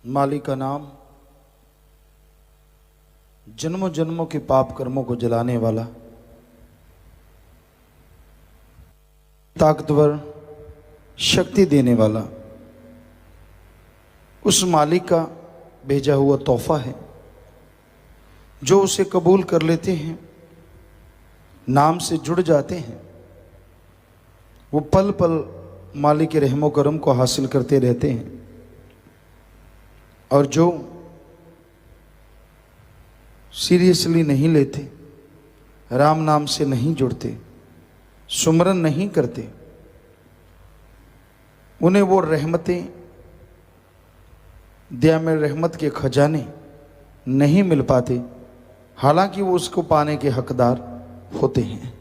मालिक का नाम जन्मों जन्मों के पाप कर्मों को जलाने वाला, ताकतवर, शक्ति देने वाला, उस मालिक का भेजा हुआ तोहफा है। जो उसे कबूल कर लेते हैं, नाम से जुड़ जाते हैं, वो पल पल मालिक के रहमो करम को हासिल करते रहते हैं। और जो सीरियसली नहीं लेते, राम नाम से नहीं जुड़ते, सुमरन नहीं करते, उन्हें वो रहमतें, दया में रहमत के खजाने नहीं मिल पाते, हालांकि वो उसको पाने के हकदार होते हैं।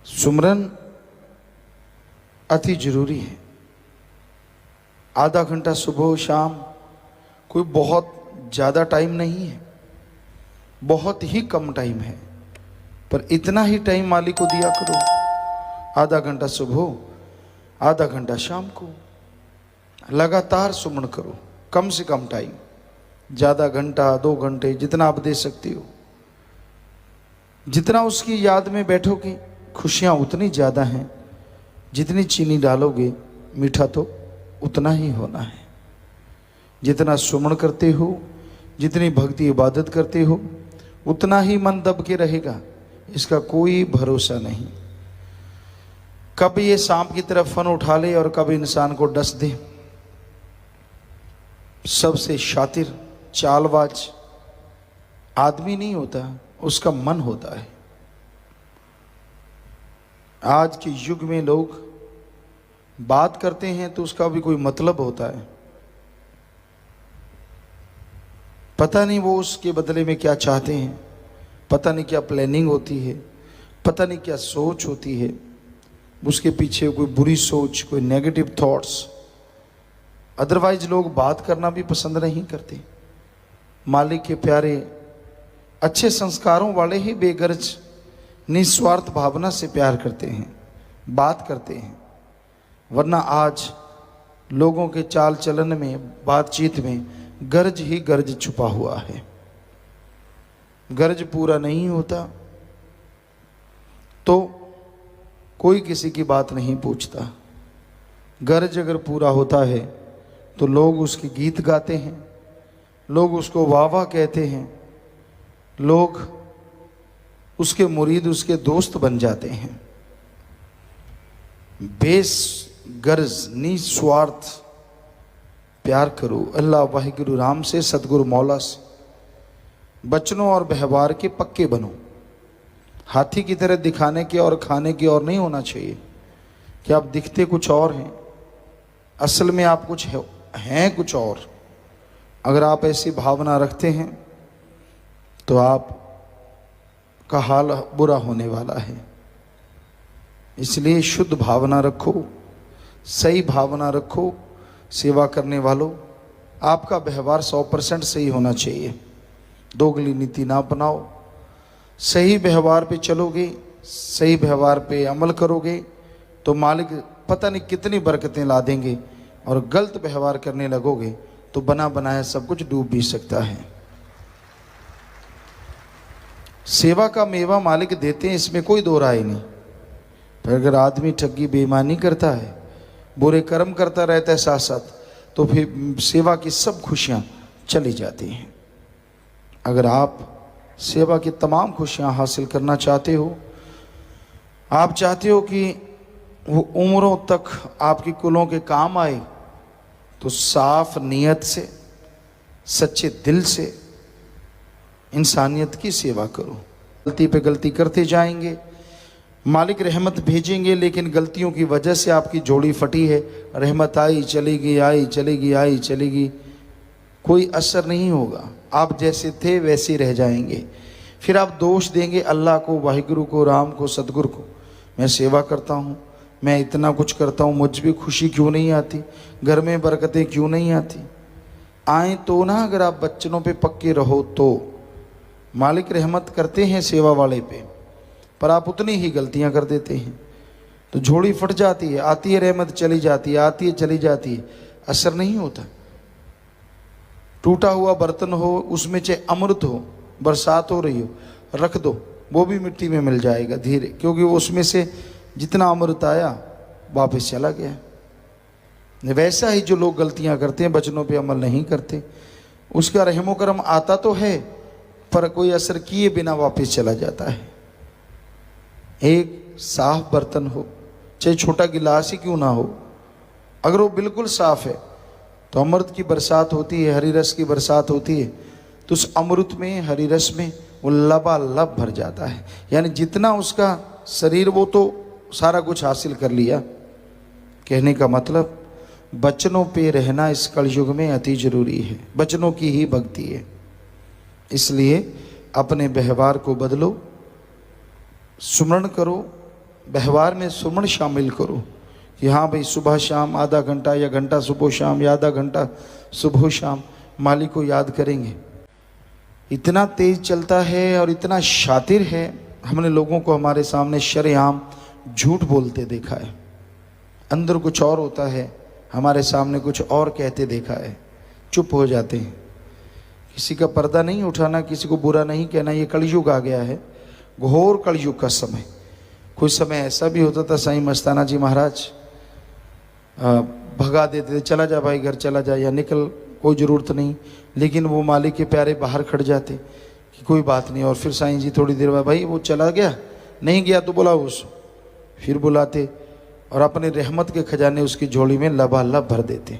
सुमरन अति जरूरी है। आधा घंटा सुबह शाम कोई बहुत ज़्यादा टाइम नहीं है, बहुत ही कम टाइम है, पर इतना ही टाइम मालिक को दिया करो। आधा घंटा सुबह, आधा घंटा शाम को, लगातार सुमन करो। कम से कम टाइम, ज़्यादा घंटा 2 घंटे जितना आप दे सकते हो। जितना उसकी याद में बैठोगे, खुशियाँ उतनी ज़्यादा हैं। जितनी चीनी डालोगे, मीठा तो उतना ही होना है। जितना सुमन करते हो, जितनी भक्ति इबादत करते हो, उतना ही मन दब के रहेगा। इसका कोई भरोसा नहीं। कब ये सांप की तरफ फन उठा ले और कब इंसान को डस दे। सबसे शातिर, चालबाज आदमी नहीं होता, उसका मन होता है। आज के युग में लोग बात करते हैं तो उसका भी कोई मतलब होता है। पता नहीं वो उसके बदले में क्या चाहते हैं, पता नहीं क्या प्लानिंग होती है, पता नहीं क्या सोच होती है। उसके पीछे कोई बुरी सोच, कोई नेगेटिव थॉट्स। अदरवाइज लोग बात करना भी पसंद नहीं करते। मालिक के प्यारे, अच्छे संस्कारों वाले ही बेगर्ज निस्वार्थ भावना से प्यार करते हैं, बात करते हैं। वरना आज लोगों के चाल चलन में, बातचीत में गर्ज ही गर्ज छुपा हुआ है। गर्ज पूरा नहीं होता तो कोई किसी की बात नहीं पूछता। गर्ज अगर पूरा होता है तो लोग उसके गीत गाते हैं, लोग उसको वाह वाह कहते हैं, लोग उसके मुरीद, उसके दोस्त बन जाते हैं। बेस गर्ज निस्वार्थ प्यार करो अल्लाह वाहिगुरु राम से, सतगुरु मौला से। बचनों और व्यवहार के पक्के बनो। हाथी की तरह दिखाने के और खाने की और नहीं होना चाहिए कि आप दिखते कुछ और हैं, असल में आप कुछ हैं कुछ और। अगर आप ऐसी भावना रखते हैं तो आप का हाल बुरा होने वाला है। इसलिए शुद्ध भावना रखो, सही भावना रखो। सेवा करने वालों, आपका व्यवहार 100% सही होना चाहिए। दोगली नीति ना अपनाओ। सही व्यवहार पे चलोगे, सही व्यवहार पे अमल करोगे तो मालिक पता नहीं कितनी बरकतें ला देंगे। और गलत व्यवहार करने लगोगे तो बना बनाया सब कुछ डूब भी सकता है। सेवा का मेवा मालिक देते हैं, इसमें कोई दो राय नहीं। पर अगर आदमी ठगी बेईमानी करता है, बुरे कर्म करता रहता है साथ साथ, तो फिर सेवा की सब खुशियां चली जाती हैं। अगर आप सेवा की तमाम खुशियां हासिल करना चाहते हो, आप चाहते हो कि वो उम्रों तक आपकी कुलों के काम आए, तो साफ नीयत से, सच्चे दिल से इंसानियत की सेवा करो। गलती पे गलती करते जाएंगे, मालिक रहमत भेजेंगे, लेकिन गलतियों की वजह से आपकी जोड़ी फटी है। रहमत आई चलेगी, आई चलेगी, आई चलेगी, कोई असर नहीं होगा। आप जैसे थे वैसे रह जाएंगे। फिर आप दोष देंगे अल्लाह को, वाहिगुरु को, राम को, सतगुरु को। मैं सेवा करता हूँ, मैं इतना कुछ करता हूँ, मुझ भी खुशी क्यों नहीं आती, घर में बरकतें क्यों नहीं आती। आए तो ना, अगर आप बच्चों पे पक्के रहो तो। मालिक रहमत करते हैं सेवा वाले पे, पर आप उतनी ही गलतियां कर देते हैं तो झोली फट जाती है। आती है रहमत, चली जाती है, आती है चली जाती है, असर नहीं होता। टूटा हुआ बर्तन हो, उसमें चाहे अमृत हो, बरसात हो रही हो, रख दो, वो भी मिट्टी में मिल जाएगा धीरे, क्योंकि उसमें से जितना अमृत आया वापस चला गया। वैसा ही जो लोग गलतियां करते हैं, वचनों पे अमल नहीं करते, उसका रहमो करम आता तो है पर कोई असर किए बिना वापस चला जाता है। एक साफ बर्तन हो, चाहे छोटा गिलास ही क्यों ना हो, अगर वो बिल्कुल साफ है तो अमृत की बरसात होती है, हरी रस की बरसात होती है, तो उस अमृत में, हरी रस में वो लबालब भर जाता है। यानी जितना उसका शरीर, वो तो सारा कुछ हासिल कर लिया। कहने का मतलब वचनों पे रहना इस कलयुग में अति जरूरी है, वचनों की ही भक्ति है। इसलिए अपने व्यवहार को बदलो, सुमरण करो, व्यवहार में सुमरण शामिल करो कि हाँ भाई सुबह शाम आधा घंटा या घंटा सुबह शाम या आधा घंटा सुबह शाम मालिक को याद करेंगे। इतना तेज चलता है और इतना शातिर है, हमने लोगों को हमारे सामने शरेआम झूठ बोलते देखा है, अंदर कुछ और होता है, हमारे सामने कुछ और कहते देखा है, चुप हो जाते हैं। किसी का पर्दा नहीं उठाना, किसी को बुरा नहीं कहना, ये कलयुग आ गया है, घोर कलयुग का समय। कुछ समय ऐसा भी होता था, साईं मस्ताना जी महाराज भगा देते थे, चला जा भाई घर चला जा, या निकल, कोई ज़रूरत नहीं, लेकिन वो मालिक के प्यारे बाहर खड़ जाते कि कोई बात नहीं। और फिर साईं जी थोड़ी देर बाद, भाई वो चला गया, नहीं गया तो बुलाओ उसको, फिर बुलाते और अपने रहमत के खजाने उसकी झोली में लबालब भर देते।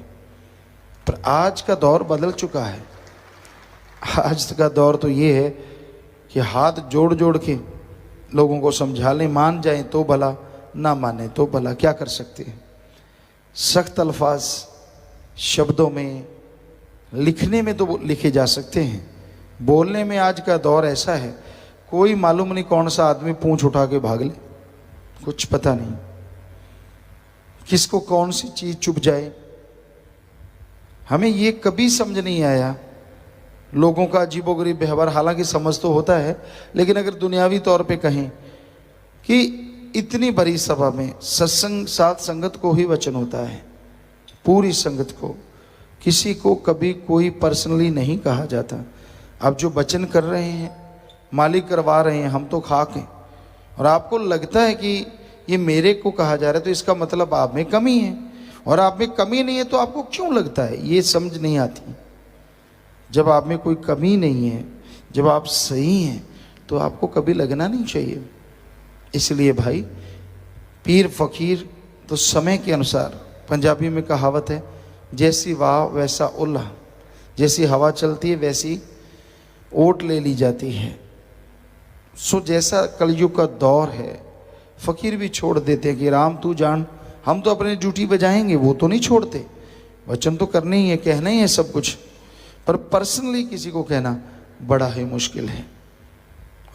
पर आज का दौर बदल चुका है। आज का दौर तो ये है कि हाथ जोड़ जोड़ के लोगों को समझा लें, मान जाएं तो भला, ना माने तो भला, क्या कर सकते हैं। सख्त अल्फाज शब्दों में, लिखने में तो लिखे जा सकते हैं, बोलने में आज का दौर ऐसा है, कोई मालूम नहीं कौन सा आदमी पूंछ उठा के भाग ले, कुछ पता नहीं किसको कौन सी चीज चुभ जाए। हमें ये कभी समझ नहीं आया लोगों का अजीबोगरीब व्यवहार। हालांकि समझ तो होता है, लेकिन अगर दुनियावी तौर पे कहें कि इतनी बड़ी सभा में सत्संग, साथ संगत को ही वचन होता है, पूरी संगत को, किसी को कभी कोई पर्सनली नहीं कहा जाता। अब जो वचन कर रहे हैं, मालिक करवा रहे हैं, हम तो खाक हैं, और आपको लगता है कि ये मेरे को कहा जा रहा है, तो इसका मतलब आप में कमी है, और आप में कमी नहीं है तो आपको क्यों लगता है, ये समझ नहीं आती। जब आप में कोई कमी नहीं है, जब आप सही हैं, तो आपको कभी लगना नहीं चाहिए। इसलिए भाई, पीर फकीर तो समय के अनुसार, पंजाबी में कहावत है, जैसी वाह वैसा उल्लाह, जैसी हवा चलती है वैसी ओट ले ली जाती है। सो जैसा कलयुग का दौर है, फकीर भी छोड़ देते हैं कि राम तू जान, हम तो अपनी ड्यूटी बजाएंगे, वो तो नहीं छोड़ते, वचन तो करने ही है, कहना ही है सब कुछ, पर पर्सनली किसी को कहना बड़ा ही मुश्किल है।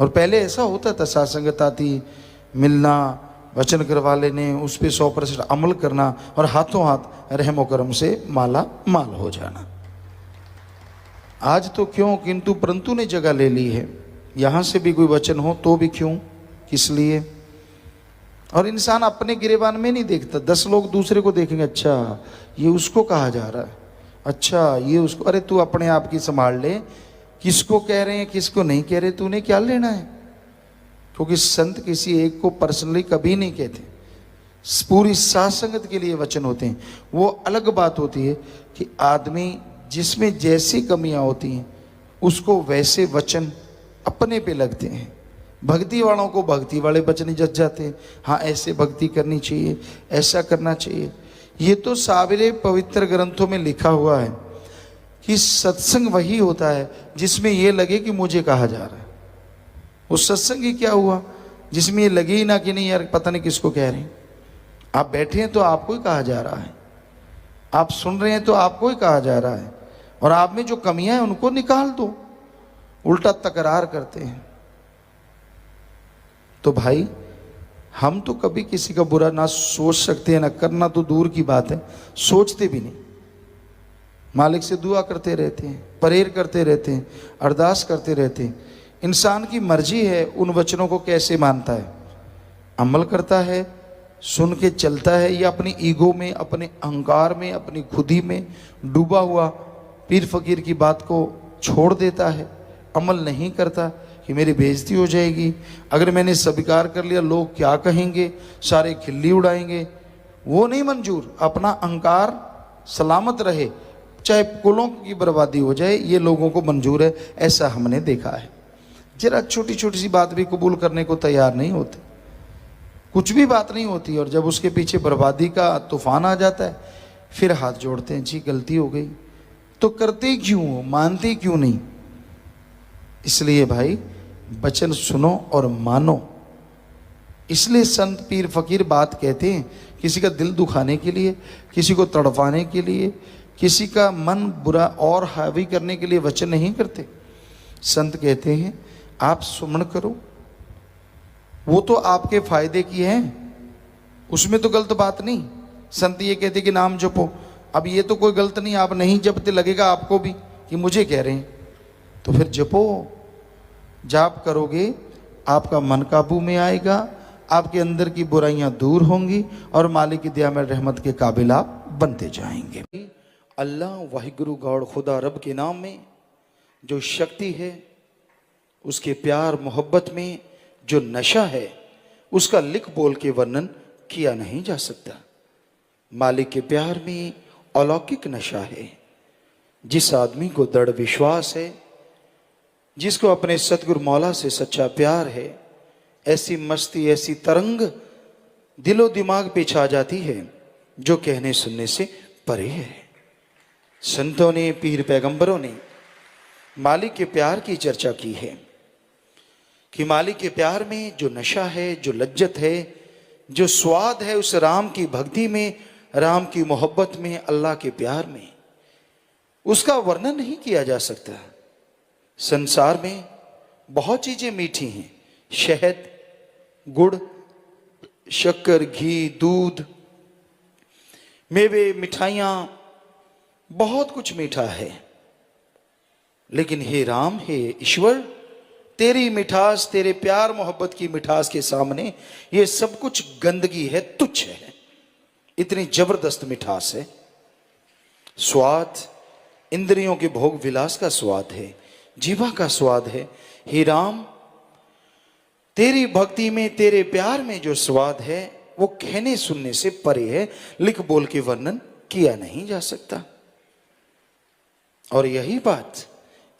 और पहले ऐसा होता था, सात्संगत आती, मिलना, वचन करवा लेने, उस पर 100% अमल करना, और हाथों हाथ रहमो करम से माला माल हो जाना। आज तो क्यों किंतु परंतु ने जगह ले ली है, यहाँ से भी कोई वचन हो तो भी क्यों, किस लिए। और इंसान अपने गिरेबान में नहीं देखता, 10 लोग दूसरे को देखेंगे, अच्छा ये उसको कहा जा रहा है, अच्छा ये उसको, अरे तू अपने आप की संभाल ले, किसको कह रहे हैं किसको नहीं कह रहे, तूने क्या लेना है। क्योंकि संत किसी एक को पर्सनली कभी नहीं कहते, पूरी साथ संगत के लिए वचन होते हैं। वो अलग बात होती है कि आदमी जिसमें जैसी कमियां होती हैं उसको वैसे वचन अपने पे लगते हैं। भक्ति वालों को भक्ति वाले वचन जच जाते हैं, हाँ ऐसे भक्ति करनी चाहिए, ऐसा करना चाहिए। ये तो सारे पवित्र ग्रंथों में लिखा हुआ है कि सत्संग वही होता है जिसमें ये लगे कि मुझे कहा जा रहा है। उस सत्संग ही क्या हुआ जिसमें ये लगे ही ना कि नहीं यार पता नहीं किसको कह रहे हैं। आप बैठे हैं तो आपको ही कहा जा रहा है, आप सुन रहे हैं तो आपको ही कहा जा रहा है, और आप में जो कमियां हैं उनको निकाल दो। उल्टा तकरार करते हैं। तो भाई हम तो कभी किसी का बुरा ना सोच सकते हैं, ना करना तो दूर की बात है, सोचते भी नहीं। मालिक से दुआ करते रहते हैं, प्रेयर करते रहते हैं, अरदास करते रहते हैं। इंसान की मर्जी है उन वचनों को कैसे मानता है, अमल करता है, सुन के चलता है, या अपनी ईगो में, अपने अहंकार में, अपनी खुदी में डूबा हुआ पीर फकीर की बात को छोड़ देता है, अमल नहीं करता कि मेरी बेइज्जती हो जाएगी, अगर मैंने स्वीकार कर लिया लोग क्या कहेंगे, सारे खिल्ली उड़ाएंगे, वो नहीं मंजूर। अपना अहंकार सलामत रहे, चाहे कुलों की बर्बादी हो जाए, ये लोगों को मंजूर है। ऐसा हमने देखा है। जरा छोटी छोटी सी बात भी कबूल करने को तैयार नहीं होते, कुछ भी बात नहीं होती, और जब उसके पीछे बर्बादी का तूफान आ जाता है फिर हाथ जोड़ते हैं, जी गलती हो गई। तो करते क्यों हो, मानते क्यों नहीं? इसलिए भाई वचन सुनो और मानो। इसलिए संत पीर फकीर बात कहते हैं, किसी का दिल दुखाने के लिए, किसी को तड़पाने के लिए, किसी का मन बुरा और हावी करने के लिए वचन नहीं करते। संत कहते हैं आप सुमन करो, वो तो आपके फायदे की है, उसमें तो गलत बात नहीं। संत ये कहते कि नाम जपो, अब ये तो कोई गलत नहीं, आप नहीं जपते लगेगा आपको भी कि मुझे कह रहे हैं, तो फिर जपो। जाप करोगे आपका मन काबू में आएगा, आपके अंदर की बुराइयां दूर होंगी और मालिक की दया में रहमत के काबिल आप बनते जाएंगे। अल्लाह वाहिगुरु गौड़ खुदा रब के नाम में जो शक्ति है, उसके प्यार मोहब्बत में जो नशा है, उसका लिख बोल के वर्णन किया नहीं जा सकता। मालिक के प्यार में अलौकिक नशा है। जिस आदमी को दृढ़ विश्वास है, जिसको अपने सतगुरु मौला से सच्चा प्यार है, ऐसी मस्ती, ऐसी तरंग दिलो दिमाग पे छा जाती है जो कहने सुनने से परे है। संतों ने, पीर पैगंबरों ने मालिक के प्यार की चर्चा की है कि मालिक के प्यार में जो नशा है, जो लज्जत है, जो स्वाद है उस राम की भक्ति में, राम की मोहब्बत में, अल्लाह के प्यार में, उसका वर्णन नहीं किया जा सकता। संसार में बहुत चीजें मीठी हैं, शहद, गुड़, शक्कर, घी, दूध, मेवे, मिठाइयां, बहुत कुछ मीठा है। लेकिन हे राम, हे ईश्वर, तेरी मिठास, तेरे प्यार मोहब्बत की मिठास के सामने ये सब कुछ गंदगी है, तुच्छ है। इतनी जबरदस्त मिठास है। स्वाद इंद्रियों के भोग विलास का स्वाद है, जीवा का स्वाद है। हे राम, तेरी भक्ति में, तेरे प्यार में जो स्वाद है वो कहने सुनने से परे है, लिख बोल के वर्णन किया नहीं जा सकता। और यही बात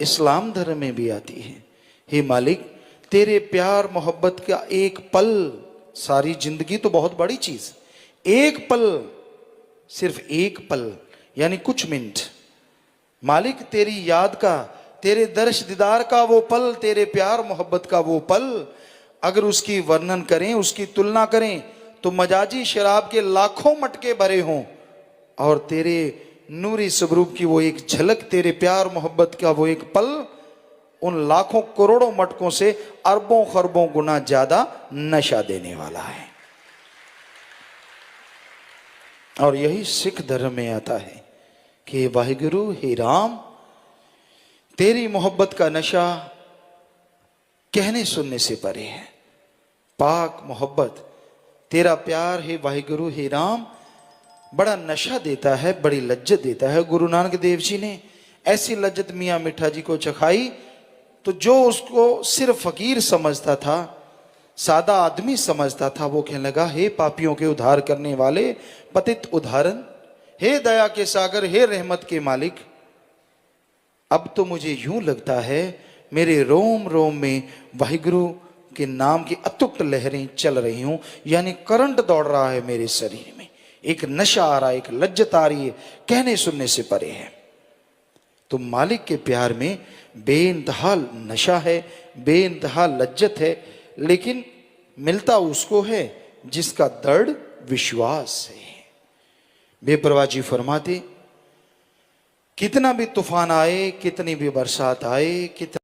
इस्लाम धर्म में भी आती है। हे मालिक, तेरे प्यार मोहब्बत का एक पल, सारी जिंदगी तो बहुत बड़ी चीज, एक पल, सिर्फ एक पल यानी कुछ मिनट, मालिक तेरी याद का, तेरे दर्श दीदार का वो पल, तेरे प्यार मोहब्बत का वो पल, अगर उसकी वर्णन करें, उसकी तुलना करें तो मजाजी शराब के लाखों मटके भरे हों और तेरे नूरी स्वरूप की वो एक झलक, तेरे प्यार मोहब्बत का वो एक पल, उन लाखों करोड़ों मटकों से अरबों खरबों गुना ज्यादा नशा देने वाला है। और यही सिख धर्म में आता है कि वाहिगुरु, हे राम, तेरी मोहब्बत का नशा कहने सुनने से परे है। पाक मोहब्बत, तेरा प्यार है वाहिगुरु, हे राम, बड़ा नशा देता है, बड़ी लज्जत देता है। गुरु नानक देव जी ने ऐसी लज्जत मियाँ मिठा जी को चखाई तो जो उसको सिर्फ फकीर समझता था, सादा आदमी समझता था, वो कहने लगा, हे पापियों के उद्धार करने वाले पतित उद्धारण, हे दया के सागर, हे रहमत के मालिक, अब तो मुझे यूं लगता है मेरे रोम रोम में वाहिगुरु के नाम की अतुट लहरें चल रही हूं, यानी करंट दौड़ रहा है मेरे शरीर में, एक नशा आ रहा है, एक लज्जत आ रही है, कहने सुनने से परे है। तो मालिक के प्यार में बेइंतहा नशा है, बेइंतहा लज्जत है, लेकिन मिलता उसको है जिसका दृढ़ विश्वास है। बेपरवाह जी फरमाते, कितना भी तूफान आए, कितनी भी बरसात आए, कितना